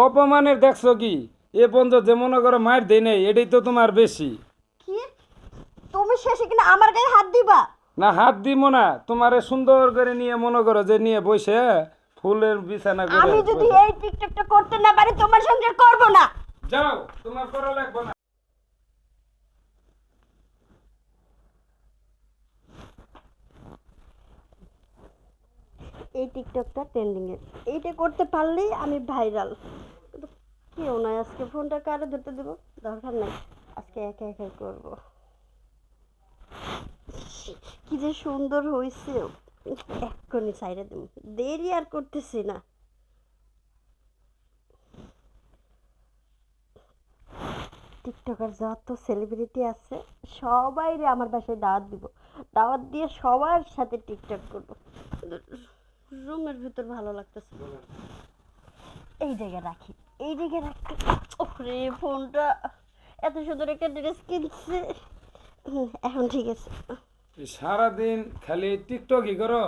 অপমানের দেখছো কি? এ পর্যন্ত যে মনে করো মার দেয় নেই, এটাই তো তোমার বেশি। কি তুমি শেষে কিনা আমার গায়ে হাত দিবা? না, হাত দিব না, তোমারে সুন্দর করে নিয়ে মনে করো যে নিয়ে বসে ফুলের বিছানা করে আমি যদি বসে। এই টিকটকটা করতে না পারি তোমার সংসার করব না। যাও, তোমার করা লাগবে না। এই টিকটকটা ট্রেন্ডিং এ, এইটা করতে পারলেই আমি ভাইরাল। কিন্তু কেউ নয়, আজকে ফোনটা কারে ধরতে দেবো, দরকার নাই, আজকে একা একা করব। কি যে সুন্দর হয়েছে, এক্ষুনি সাইডে দেবো, দেরি আর করতেছি না। টিকটকার যত সেলিব্রিটি আছে সবাইরে আমার বাসায় দাওয়াত দিব, দাওয়াত দিয়ে সবার সাথে টিকটক করব। রুমের ভিতর ভালো লাগতেছে, এই জায়গায় রাখি, এই জায়গায় রাখি। ওরে ফোনটা, এত সুন্দর একটা ড্রেস কিনছে। এখন ঠিক আছে। সারাদিন খালি টিকটকই করো,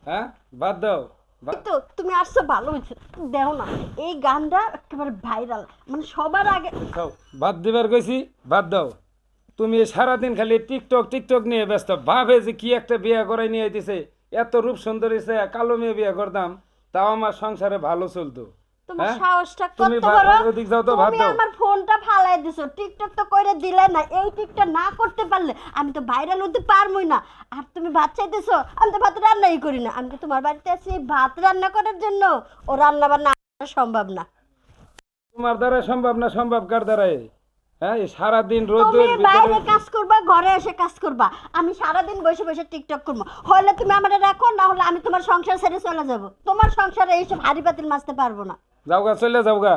হ্যাঁ? বাদ দাও। কিন্তু তুমি আসছো ভালো হয়েছে, দেও না, এই গানটা একেবারে ভাইরাল, মানে সবার আগে। খাও, বাদ দিবার কইছি, বাদ দাও। তুমি সারাদিন খালি টিকটক টিকটক নিয়ে ব্যস্ত, ভাবে যে কি একটা বিয়ে করাই নিয়ে আইতেছে, এত রূপ সুন্দরী সে কালো মেয়ে বিয়ে করতাম, তাও আমার সংসারে ভালো চলতো। তোমার হ্যাঁ, সাহসটা তুমি কত বড়! ওদিক যাও তো, ভাত তুমি দাও। আমার ফোনটা ফালাই দিছো, টিকটক তো কইরে দিলে না, এই টিকটক না করতে পারলে আমি তো ভাইরাল হতে পারবোই না। আর তুমি ভাত চাইতেছো, আমি তো ভাত রান্নাই করি না, আমি তো তোমার বাড়িতে আছি ভাত রান্না করার জন্য, ও রান্না বান্না সম্ভব না। তোমার দ্বারা সম্ভব না, সম্ভব কার দ্বারাই? হ্যাঁ, এই সারাদিন তুমি রোদের ভিতরে। বাইরে কাজ করবা, ঘরে এসে কাজ করবা, আমি সারাদিন বসে বসে টিকটক করবো। হলে তুমি আমারে রাখো, না হলে আমি তোমার সংসার ছেড়ে চলে যাব। তোমার সংসারে এইসব হাড়ি পাতিল মাজতে পারবো না। যাওগা, চলে যাওগা।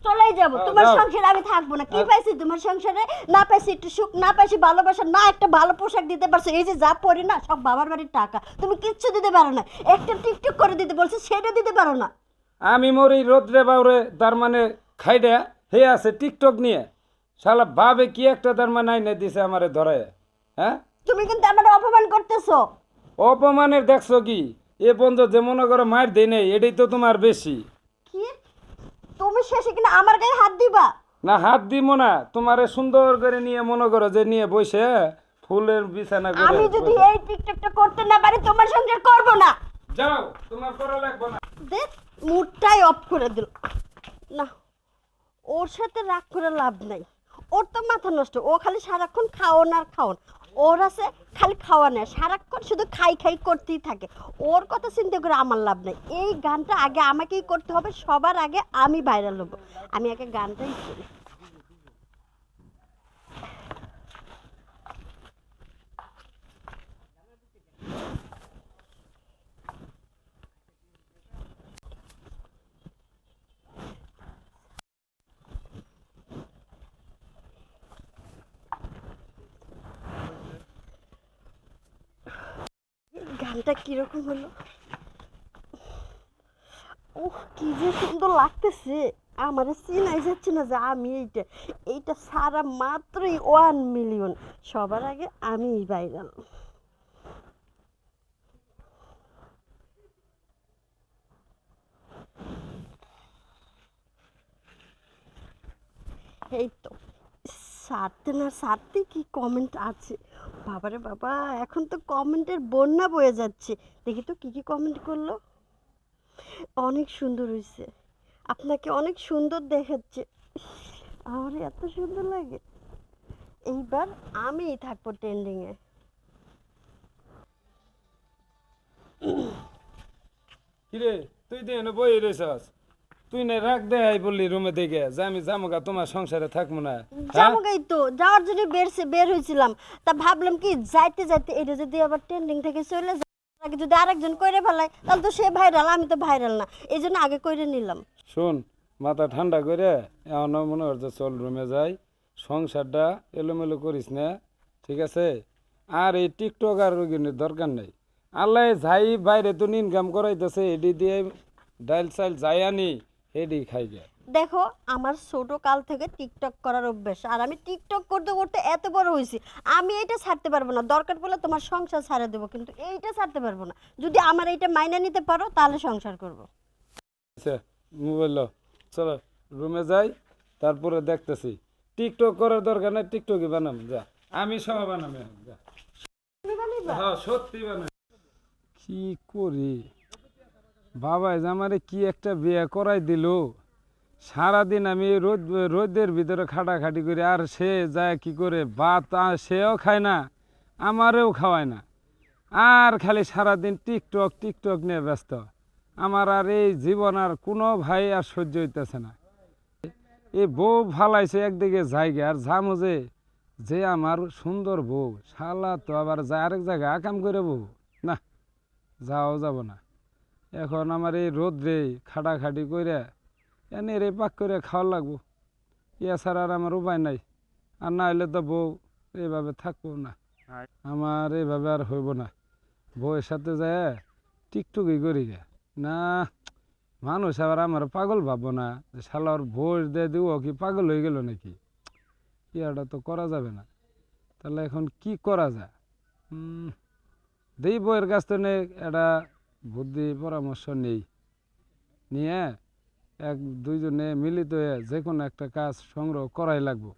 চলেই যাবো, তোমার যাও। সংসারে আমি থাকবো না। কি পাইছি তোমার সংসারে? না পাইছি একটু সুখ, না পাইছি ভালোবাসা, না একটা ভালো পোশাক দিতে পারছো। এই যে যা পরি না সব বাবার বাড়ির টাকা, তুমি কিচ্ছু দিতে পারো না। একটা টিকটক করে দিতে বলছে, সেটা দিতে পারো না। আমি মরি রোদ্রে বাউরে, তার মানে খাইডা হে আছে টিকটক নিয়ে। শালা ভাবে কি একটা তার মানে আইনে দিছে আমারে ধরে। হ্যাঁ, তুমি কিন্তু আমার অপমান করতেছো। অপমানের দেখছো কি? এ পর্যন্ত যে মনে করো মার দেয় নেই, এটাই তো তোমার বেশি। কি তুমি শেষে কিনা আমার গায়ে হাত দিবা? না, হাত দিব না, তোমারে সুন্দর করে নিয়ে মনে করো যে নিয়ে বসে ফুলের বিছানা করে আমি যদি বসে। এই টিকটকটা করতে না পারি তোমার সংসার করব না। যাও, তোমার করা লাগবে না। দেখ, মুডটাই অফ করে দিল। না, ওর সাথে রাগ করে লাভ নাই, ওর তো মাথা নষ্ট, ও খালি সারাক্ষণ খাওন আর খাওন। ওর আছে খালি খাওয়া নেই, সারাক্ষণ শুধু খাই খাই করতেই থাকে। ওর কথা চিন্তা করে আমার লাভ নাই। এই গানটা আগে আমাকেই করতে হবে, সবার আগে আমি ভাইরাল হব। আমি আগে গানটাই করি। গানটা কিরকম হলো? ওহ, কি যে সুন্দর লাগতেছে। আমার চিনাই যাচ্ছে না যে আমি এইটা, এইটা সারা মাত্রই 1 মিলিয়ন। সবার আগে আমি ভাইরাল। এই তো, সারতে না সারতে কি কমেন্ট আছে! বাবারে বাবা, এখন তো কমেন্টের বন্যা বয়ে যাচ্ছে। দেখি তো কি কি কমেন্ট করলো। অনেক সুন্দর হয়েছে, আপনাকে অনেক সুন্দর দেখাচ্ছে। আমার এত সুন্দর লাগে। এইবার আমিই থাকবো ট্রেন্ডিং এ। কিরে, তুই তো এনে বই রয়েছস, তুই না রাখ দেয় বললি রুমে দেখে যে আমি জামুকা তোমার সংসারে থাকবো না। হ্যাঁ, জামুগাই তো যাওয়ার জন্য বের হয়েছিলাম। তা ভাবলাম কি যাইতে যাইতে এটা যদি আবার ট্রেন্ডিং থেকে চলে যায়, আগে যদি আরেকজন কইরে ফেলায় তাহলে তো সে ভাইরাল, আমি তো ভাইরাল না। এই জন্য আগে কইরে নিলাম। শোন, মাথা ঠান্ডা করে এমন মনে হচ্ছে চল রুমে যাই, সংসারটা এলোমেলো করিস না, ঠিক আছে? আর এই টিকটক আর ওগুলোর দরকার নেই। আল্লাহ যাই বাইরে তো ইনকাম করাইতেছে, এডি দিয়ে ডাইল চাইল যাই আনি, এডি খাই যায়। দেখো, আমার ছোট কাল থেকে টিকটক করার অভ্যাস, আর আমি টিকটক করতে করতে এত বড় হয়েছি। আমি এটা ছাড়তে পারবো না, দরকার পড়লে তোমার সংসার ছাড়ে দেবো, কিন্তু এইটা ছাড়তে পারবো না। যদি আমার এইটা মাইনা নিতে পারো তাহলে সংসার করব। আচ্ছা, মোবাইল লো। চলো রুমে যাই, তারপরে দেখতেছি। টিকটক করার দরকার নাই, টিকটকই বানাম যা, আমি সব বানাম এখন, যা। তুমি বানাইবা? হ্যাঁ সত্যি বানাম। কি করি, বাবাই যে আমারে কি একটা বিয়ে করাই দিল। সারাদিন আমি রোদের ভিতরে খাটাখাটি করি, আর সে যায় কি করে ভাত সেও খায় না, আমারেও খাওয়ায় না, আর খালি সারাদিন টিকটক টিকটক নিয়ে ব্যস্ত। আমার আর এই জীবন আর কোনো ভাই আর সহ্য হইতেছে না। এই বউ ফালাইছে একদিকে জায়গা, আর ঝামু যে আমার সুন্দর বউ, শালা তো আবার যায় আরেক জায়গায় আকাম করে বউ, না যাওয়া যাব না। এখন আমার এই রোদ্রে খাটাখাটি করে এনে রে পাক করে খাওয়া লাগবো, ইয়া ছাড়া আর আমার উপায় নাই। আর না হলে তো বউ এইভাবে থাকবো না, আমার এইভাবে আর হইব না। বউয়ের সাথে যায় টিকটুকি করি গে না, মানুষ আবার আমার পাগল ভাববো না যে শালার ভোজ দিয়ে দিব, কি পাগল হয়ে গেল নাকি? ইয়াটা তো করা যাবে না। তাহলে এখন কি করা যায়? দেই বউয়ের কাছ থেকে একটা বুদ্ধি পরামর্শ নেই, নিয়ে দুইজনে মিলিত হয়ে যে কোনো একটা কাজ সংগ্রহ করাই লাগবো।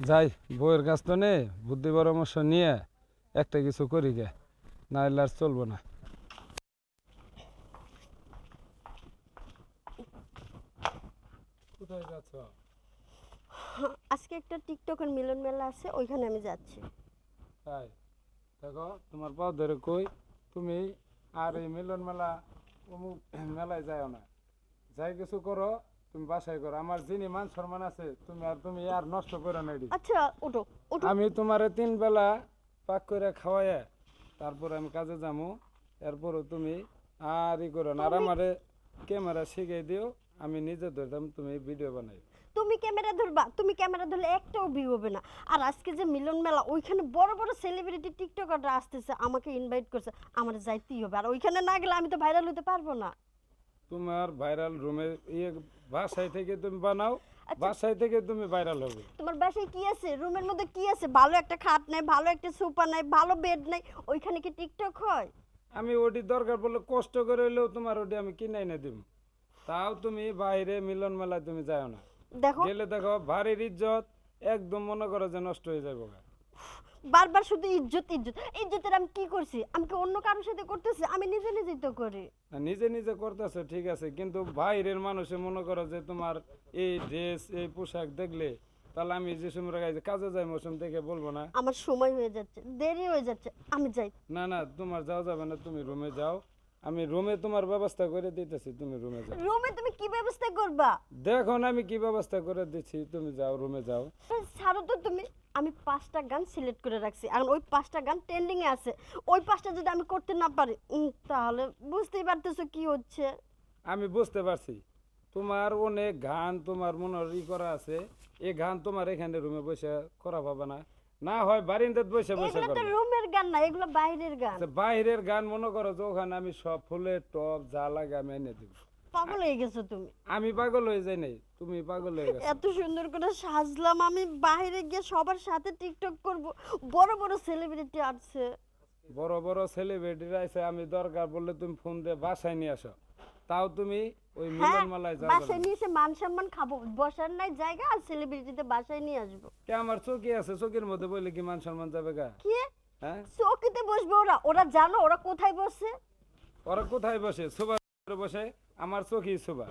যাই বউয়ের কাছ থেকে বুদ্ধি পরামর্শ নিয়ে একটা কিছু করি গে, না হলে আর চলবো না। কোথায় যাচ্ছ? আজকে একটা টিকটকের মিলন মেলা আছে, ওইখানে আমি যাচ্ছি। তাই দেখো, তোমার পা ধরে কই, তুমি আর এই মিলন মেলা অমুক মেলায় যাও না, যাই কিছু করো তুমি বাসায় করো। আমার যিনি মান সম্মান আছে তুমি আর নষ্ট করো না এটি। আচ্ছা ওঠো ওঠো। আমি তোমারে 3 বেলা পাক করে খাওয়াইয়া তারপর আমি কাজে যাবো, এরপরও তুমি আর ই করো না। আর আমারে ক্যামেরা শিখিয়ে দিও, আমি নিজে ধরতাম, তুমি ভিডিও বানাই। তুমি ক্যামেরা ধরবা, তুমি ক্যামেরা ধরলে একটাও ভিউ হবে না। আর আজকে যে মিলন মেলা, ওইখানে বড় বড় সেলিব্রিটি টিকটকাররা আসতেছে, আমাকে ইনভাইট করছে, আমার যাইতেই হবে। আর ওইখানে না গেলে আমি তো ভাইরাল হতে পারবো না। তোমার ভাইরাল রুমে বাসায় থেকে তুমি বানাও, আচ্ছা। বাসায় থেকে তুমি ভাইরাল হবে। তোমার বাসায় কি আছে? রুমের মধ্যে কি আছে? ভালো একটা খাট নাই, ভালো একটা সোফা নাই, ভালো বেড নাই, ওইখানে কি টিকটক হয়? আমি ওটি দরকার পড়লে কষ্ট করে হলেও তোমার ওটি আমি কিনে এনে দিব, তাও তুমি বাইরে মিলন মেলায় তুমি যাও না। দেখো গেলে দেখো বাড়ির ইজ্জত একদম মনে করো যে নষ্ট হয়ে যাবে। বারবার শুধু ইজ্জত ইজ্জত, ইজ্জতের আমি কি করছি? আমি কি অন্য কারোর সাথে করতেছি? আমি নিজে নিজেই তো করি। নিজে নিজে করতেছো ঠিক আছে, কিন্তু বাইরের মানুষে মনে করো যে তোমার এই ড্রেস এই পোশাক দেখলে, তাহলে আমি যে সময় কাজে যাই মৌসুম দেখে বলবো না? আমার সময় হয়ে যাচ্ছে, দেরি হয়ে যাচ্ছে, আমি যাই। না না তোমার যাওয়া যাবে না, তুমি রুমে যাও, আমি রুমে তোমার ব্যবস্থা করে দিতেছি, তুমি রুমে যাও। রুমে তুমি কি ব্যবস্থা করবা? দেখো না আমি কি ব্যবস্থা করে দিচ্ছি, তুমি যাও রুমে যাও। ছাড়ো তো তুমি। আমি 5টা গান সিলেক্ট করে রাখছি, এখন ওই 5টা গান ট্রেন্ডিং এ আছে। ওই 5টা যদি আমি করতে না পারি, তাহলে বুঝতেই পারতেছো কি হচ্ছে। আমি বুঝতে পারছি, তোমার অনেক গান তোমার মনের করা আছে, এই গান তোমার এখানে রুমে বসে করা পাবে না, না হয় বারিন্দাত বসে বসে এগুলো তো করবে। রুমের গান না, এগুলো বাইরের গান। বাইরের গান মনে করো যে ওখানে আমি সব ফুলের টপ যা লাগে আমি এনে দিব। পাগল হয়ে গেছো তুমি। আমি পাগল হয়ে যাই নাই, তুমি পাগল হয়ে গেছো। এত সুন্দর করে সাজলাম, আমি বাইরে গিয়ে সবার সাথে টিকটক করব। বড় বড় সেলিব্রিটি আসছে। বড় বড় সেলিব্রিটিরা আছে, আমি দরকার বললে তুমি ফোন দিয়ে বাসায় নিয়ে আসো, তাও তুমি ওই হ্যাঁ, মিলন মেলায় যাও। বাসায় নিয়ে এসে মান সম্মান খাবো, বসার নাই জায়গা, আর সেলিব্রিটিতে বাসায় নিয়ে আসবো। কে আমার চৌকি আছে, চৌকির মধ্যে বললে কি মান সম্মান যাবে গা? কি হ্যাঁ, চৌকিতে বসবে ওরা? ওরা জানো ওরা কোথায় বসে? ওরা কোথায় বসে? সুবা বসে, আমার চৌকি সুবা,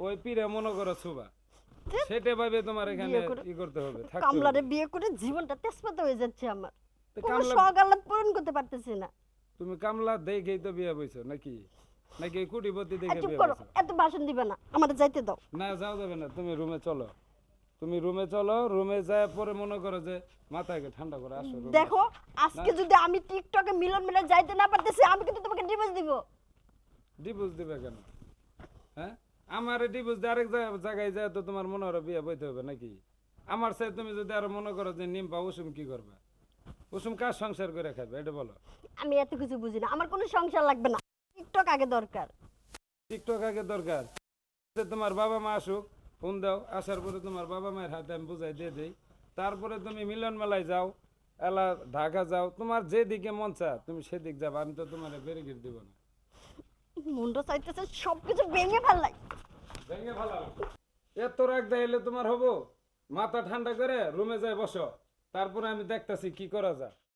ওই পীরে মনে করো সুবা, সেটা ভাবে তোমার এখানে বিয়ে করে- ই করতে হবে, থাকতে কামলারে হবে। বিয়ে করে জীবনটা তেজপাতা হয়ে যাচ্ছে আমার। তো কোনো কামলা, শখ আহ্লাদ পূরণ করতে পারতেছি না। তুমি কামলা দেখেই তো বিয়ে বইছো নাকি? নাকি কুটিপতি দেখে চুপ বিয়ে করো, বইছো? এত ভাষণ দিবে না, আমাদের যাইতে দাও। না যাও যাবে না, তুমি রুমে চলো, তুমি রুমে চলো, রুমে যায় পরে মনে করো যে মাথাকে ঠান্ডা করে আসো রুমে দেখো, আসো। আজকে যদি আমি টিকটকে মিলন মেলা যাইতে না পারতেছি, আমি কিন্তু তোমাকে ডিভোর্স দিব। ডিভোর্স দিবে কেন? হ্যাঁ, আমার ডিভোর্স দিয়ে আরেক জায়গায় যায় তো তোমার মনে হলো বিয়ে বইতে হবে নাকি? আমার সাথে তুমি যদি আরো মনে করো যে নিম্পা উসুম কি করবে? উসুম কার সংসার করে খাবে এটা বলো? আমি এত কিছু বুঝি না, আমার কোনো সংসার লাগবে না, টিকটক আগে দরকার। টিকটক আগে দরকার। তোমার বাবা মা আসুক, ফোন দাও, আসার পরে তোমার বাবা মায়ের হাতে আমি বুঝাই দিয়ে দিই, তারপরে তুমি মিলন মেলায় যাও, এলা ঢাকা যাও, তোমার যেদিকে মন চা তুমি সেদিক যাবা, আমি তো তোমার ব্যারিকেড দিব না। মনটা চাইতেছে সবকিছু ভেঙে ফেললাই। ভেঙে ফেলাও। এত রাগ দেখাইলে তোমার হবো? মাথা ঠান্ডা করে রুমে যাই বসো, তারপরে আমি দেখতাছি কি করা যায়।